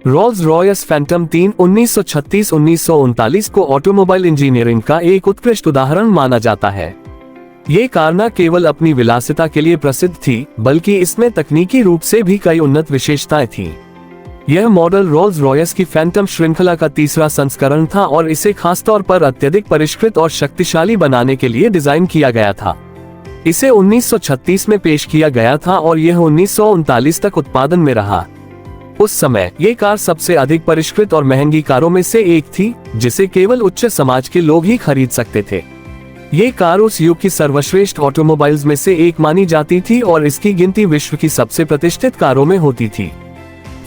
Rolls Royce Phantom 3 1936-1939 को automobile engineering का एक उत्कृष्ट उदाहरण माना जाता है। ये कार न केवल अपनी विलासिता के लिए प्रसिद्ध थी, बल्कि इसमें तकनीकी रूप से भी कई उन्नत विशेषताएं थीं। यह मॉडल रोल्स रॉयस की फैंटम श्रृंखला का तीसरा संस्करण था और इसे खासतौर पर अत्यधिक परिष्कृत और शक्तिशाली बनाने के लिए डिजाइन किया गया था। इसे 1936 में पेश किया गया था और यह 1939 तक उत्पादन में रहा। उस समय ये कार सबसे अधिक परिष्कृत और महंगी कारों में से एक थी, जिसे केवल उच्च समाज के लोग ही खरीद सकते थे। ये कार उस युग की सर्वश्रेष्ठ ऑटोमोबाइल्स में से एक मानी जाती थी और इसकी गिनती विश्व की सबसे प्रतिष्ठित कारों में होती थी।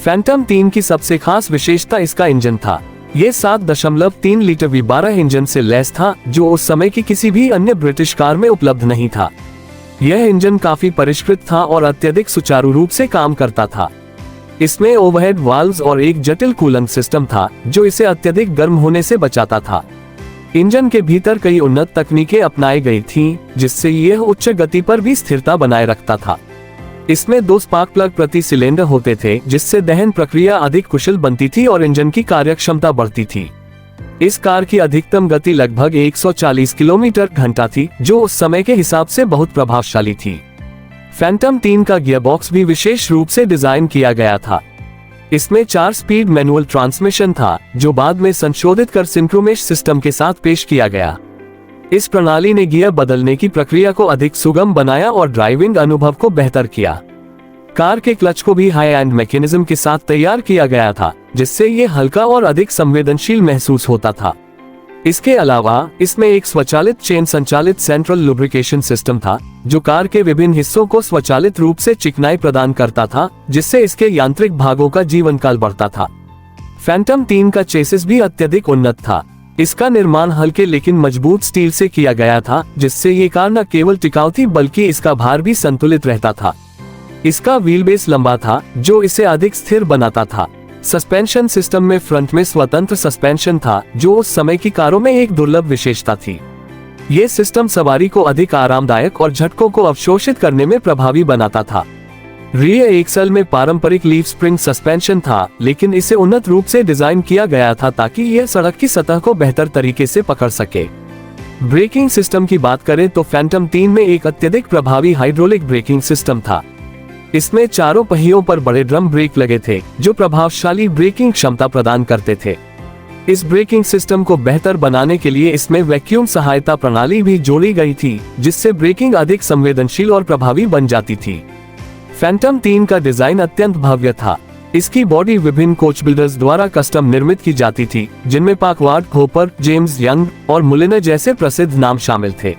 फैंटम 3 की सबसे खास विशेषता इसका इंजन था। ये 7.3 लीटर V12 इंजन से लैस था, जो उस समय की किसी भी अन्य ब्रिटिश कार में उपलब्ध नहीं था। यह इंजन काफी परिष्कृत था और अत्यधिक सुचारू रूप से काम करता था। इसमें ओवरहेड वाल्व्स और एक जटिल कूलेंट सिस्टम था, जो इसे अत्यधिक गर्म होने से बचाता था। इंजन के भीतर कई उन्नत तकनीकें अपनाई गई थीं, जिससे यह उच्च गति पर भी स्थिरता बनाए रखता था। इसमें 2 स्पार्क प्लग प्रति सिलेंडर होते थे, जिससे दहन प्रक्रिया अधिक कुशल बनती थी और इंजन की कार्यक्षमता बढ़ती थी। इस कार की अधिकतम गति लगभग 140 किलोमीटर घंटा थी, जो उस समय के हिसाब से बहुत प्रभावशाली थी। फैंटम 3 का गियरबॉक्स भी विशेष रूप से डिजाइन किया गया था। इसमें 4 स्पीड मैनुअल ट्रांसमिशन था, जो बाद में संशोधित कर सिंक्रोमेश सिस्टम के साथ पेश किया गया। इस प्रणाली ने गियर बदलने की प्रक्रिया को अधिक सुगम बनाया और ड्राइविंग अनुभव को बेहतर किया। कार के क्लच को भी हाई एंड मैकेनिज्म के साथ तैयार किया गया था, जिससे ये हल्का और अधिक संवेदनशील महसूस होता था। इसके अलावा इसमें एक स्वचालित चेन संचालित सेंट्रल लुब्रिकेशन सिस्टम था, जो कार के विभिन्न हिस्सों को स्वचालित रूप से चिकनाई प्रदान करता था, जिससे इसके यांत्रिक भागों का जीवन काल बढ़ता था। फैंटम 3 का चेसिस भी अत्यधिक उन्नत था। इसका निर्माण हल्के लेकिन मजबूत स्टील से किया गया था, जिससे ये कार न केवल टिकाऊ थी बल्कि इसका भार भी संतुलित रहता था। इसका व्हील बेस लंबा था, जो इसे अधिक स्थिर बनाता था। सस्पेंशन सिस्टम में फ्रंट में स्वतंत्र सस्पेंशन था, जो उस समय की कारों में एक दुर्लभ विशेषता थी। ये सिस्टम सवारी को अधिक आरामदायक और झटकों को अवशोषित करने में प्रभावी बनाता था। रियर एक्सल में पारंपरिक लीफ स्प्रिंग सस्पेंशन था, लेकिन इसे उन्नत रूप से डिजाइन किया गया था ताकि यह सड़क की सतह को बेहतर तरीके से पकड़ सके। ब्रेकिंग सिस्टम की बात करें तो फैंटम 3 में एक अत्यधिक प्रभावी हाइड्रोलिक ब्रेकिंग सिस्टम था। इसमें चारों पहियों पर बड़े ड्रम ब्रेक लगे थे, जो प्रभावशाली ब्रेकिंग क्षमता प्रदान करते थे। इस ब्रेकिंग सिस्टम को बेहतर बनाने के लिए इसमें वैक्यूम सहायता प्रणाली भी जोड़ी गई थी, जिससे ब्रेकिंग अधिक संवेदनशील और प्रभावी बन जाती थी। फैंटम 3 का डिजाइन अत्यंत भव्य था। इसकी बॉडी विभिन्न कोच बिल्डर्स द्वारा कस्टम निर्मित की जाती थी, जिनमें पाकवार्ड, होपर, जेम्स यंग और मुलिनर जैसे प्रसिद्ध नाम शामिल थे।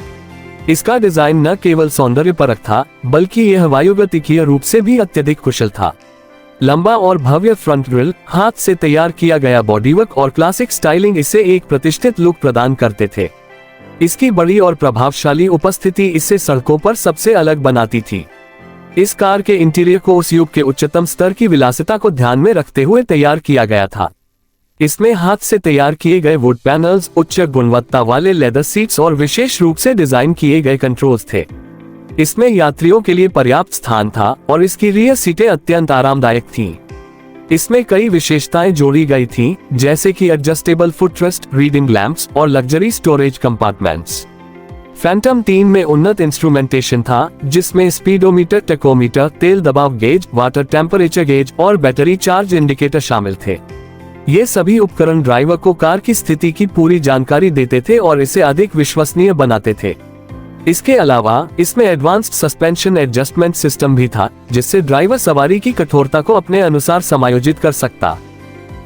इसका डिजाइन न केवल सौंदर्यपरक था, बल्कि यह वायुगतिकीय रूप से भी अत्यधिक कुशल था। लंबा और भव्य फ्रंट ग्रिल, हाथ से तैयार किया गया बॉडीवर्क और क्लासिक स्टाइलिंग इसे एक प्रतिष्ठित लुक प्रदान करते थे। इसकी बड़ी और प्रभावशाली उपस्थिति इसे सड़कों पर सबसे अलग बनाती थी। इस कार के इंटीरियर को उस युग के उच्चतम स्तर की विलासिता को ध्यान में रखते हुए तैयार किया गया था। इसमें हाथ से तैयार किए गए वुड पैनल्स, उच्च गुणवत्ता वाले लेदर सीट्स और विशेष रूप से डिजाइन किए गए कंट्रोल्स थे। इसमें यात्रियों के लिए पर्याप्त स्थान था और इसकी रियर सीटें अत्यंत आरामदायक थीं। इसमें कई विशेषताएं जोड़ी गई थीं, जैसे कि एडजस्टेबल फुटरेस्ट, रीडिंग लैंप्स और लग्जरी स्टोरेज कंपार्टमेंट्स। फैंटम 3 में उन्नत इंस्ट्रूमेंटेशन था, जिसमें स्पीडोमीटर, टेकोमीटर, तेल दबाव गेज, वाटर टेम्परेचर गेज और बैटरी चार्ज इंडिकेटर शामिल थे। ये सभी उपकरण ड्राइवर को कार की स्थिति की पूरी जानकारी देते थे और इसे अधिक विश्वसनीय बनाते थे। इसके अलावा इसमें एडवांस्ड सस्पेंशन एडजस्टमेंट सिस्टम भी था, जिससे ड्राइवर सवारी की कठोरता को अपने अनुसार समायोजित कर सकता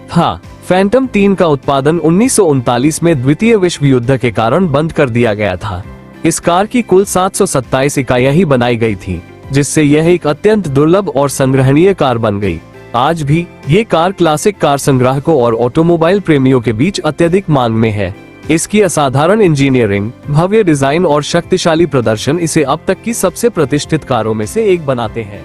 था। फैंटम 3 का उत्पादन 1939 में द्वितीय विश्व युद्ध के कारण बंद कर दिया गया था। इस कार की कुल 727 इकाइयां ही बनाई गई थी, जिससे यह एक अत्यंत दुर्लभ और संग्रहणीय कार बन गई। आज भी ये कार क्लासिक कार संग्राहकों और ऑटोमोबाइल प्रेमियों के बीच अत्यधिक मांग में है। इसकी असाधारण इंजीनियरिंग, भव्य डिजाइन और शक्तिशाली प्रदर्शन इसे अब तक की सबसे प्रतिष्ठित कारों में से एक बनाते हैं।